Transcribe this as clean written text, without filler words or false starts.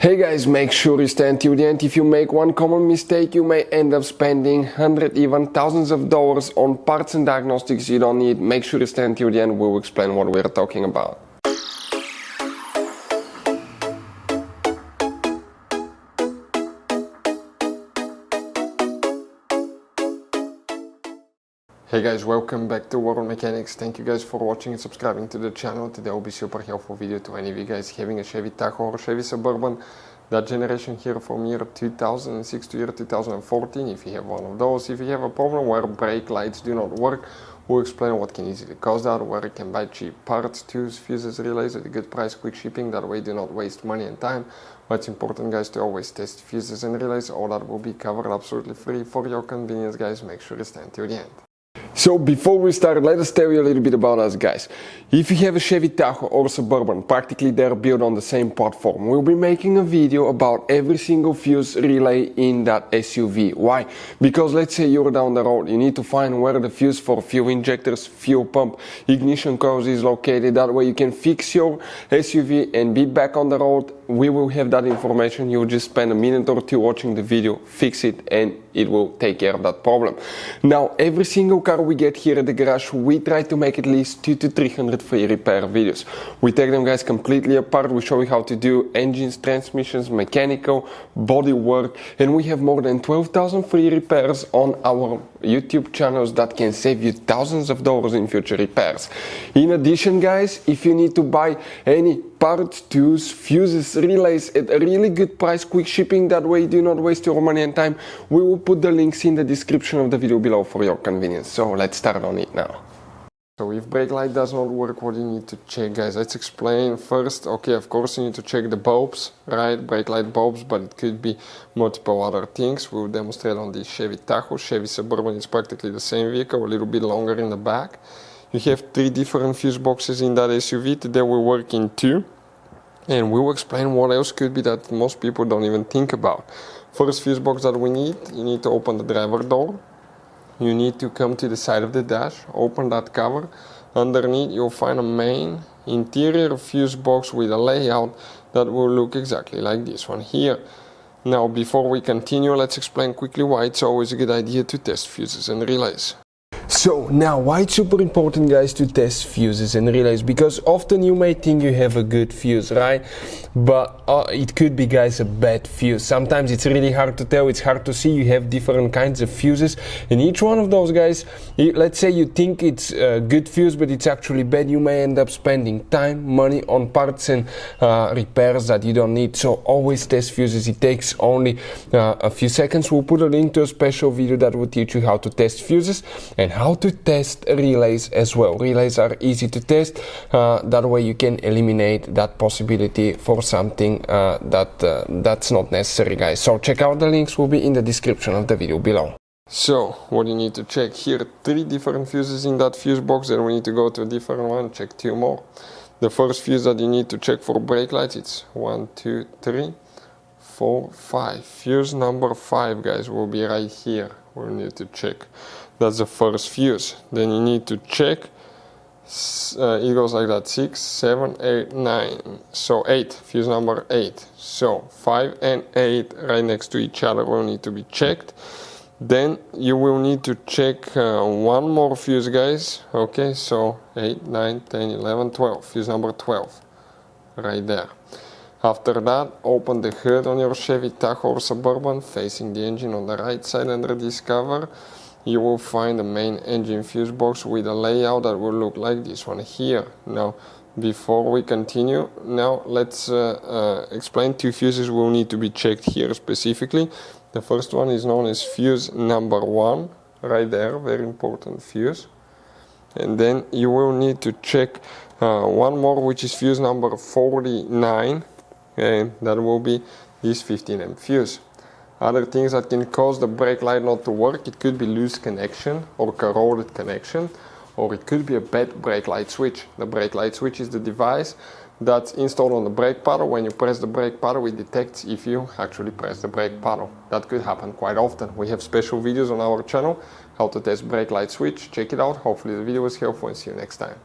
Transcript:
Hey guys, make sure you stay until the end. If you make one common mistake, you may end up spending hundreds, even thousands of dollars on parts and diagnostics you don't need. Make sure you stay until the end. We'll explain what we're talking about. Hey guys, welcome back to World Mechanics. Thank you guys for watching and subscribing to the channel. Today will be super helpful video to any of you guys having a Chevy Tahoe or Chevy Suburban. That generation here from year 2006 to year 2014. If you have one of those, if you have a problem where brake lights do not work, we'll explain what can easily cause that, where you can buy cheap parts, tools, fuses, relays at a good price, quick shipping. That way do not waste money and time. What's important guys, to always test fuses and relays. All that will be covered absolutely free for your convenience guys. Make sure you stay until the end. So before we start, let us tell you a little bit about us guys. If you have a Chevy Tahoe or Suburban, practically they're built on the same platform. We'll be making a video about every single fuse relay in that SUV. Why? Because let's say you're down the road, you need to find where the fuse for fuel injectors, fuel pump, ignition coils is located. That way you can fix your SUV and be back on the road. We will have that information. You'll just spend a minute or two watching the video, fix it, and it will take care of that problem. Now, every single car we get here at the garage, we try to make at least 200 to 300 free repair videos. We take them guys completely apart. We show you how to do engines, transmissions, mechanical, body work, and we have more than 12,000 free repairs on our YouTube channels that can save you thousands of dollars in future repairs. In addition guys, if you need to buy any parts, tools, fuses, relays at a really good price, quick shipping, that way do not waste your money and time, we will put the links in the description of the video below for your convenience. So let's start on it now. So if brake light does not work, what do you need to check guys? Let's explain first. Okay, of course you need to check the bulbs, right? Brake light bulbs, but it could be multiple other things. We'll demonstrate on the Chevy Tahoe. Chevy Suburban is practically the same vehicle, a little bit longer in the back. You have 3 different fuse boxes in that SUV. Today we work in 2. And we'll explain what else could be that most people don't even think about. First fuse box that we need, you need to open the driver door. You need to come to the side of the dash, open that cover. Underneath you'll find a main interior fuse box with a layout that will look exactly like this one here. Now before we continue, let's explain quickly why it's always a good idea to test fuses and relays. So now why it's super important guys to test fuses and relays, because often you may think you have a good fuse, right? But it could be guys a bad fuse. Sometimes it's really hard to tell, it's hard to see. You have different kinds of fuses, and each one of those guys, let's say you think it's a good fuse but it's actually bad, you may end up spending time, money on parts and repairs that you don't need. So always test fuses. It takes only a few seconds. We'll put a link to a special video that will teach you how to test fuses and how to test relays as well. Relays are easy to test. That way you can eliminate that possibility for something that's not necessary guys. So check out the links, will be in the description of the video below. So what you need to check here, 3 different fuses in that fuse box, then we need to go to a different one, check 2 more. The first fuse that you need to check for brake lights, it's 1, 2, 3, 4, 5. Fuse number 5 guys will be right here. We'll need to check. That's the first fuse. Then you need to check, it goes like that, 6, 7, 8, 9. So 8, fuse number 8. So 5 and 8 right next to each other will need to be checked. Then you will need to check one more fuse guys. Okay, so 8, 9, 10, 11, 12. Fuse number 12. Right there. After that, open the hood on your Chevy Tahoe or Suburban, facing the engine on the right side under this cover. You will find the main engine fuse box with a layout that will look like this one here. Now, before we continue, now let's explain 2 fuses will need to be checked here specifically. The first one is known as fuse number 1, right there, very important fuse. And then you will need to check one more, which is fuse number 49, and that will be this 15 amp fuse. Other things that can cause the brake light not to work, it could be loose connection or corroded connection, or it could be a bad brake light switch. The brake light switch is the device that's installed on the brake pedal. When you press the brake pedal, it detects if you actually press the brake pedal. That could happen quite often. We have special videos on our channel, how to test brake light switch. Check it out. Hopefully the video was helpful and see you next time.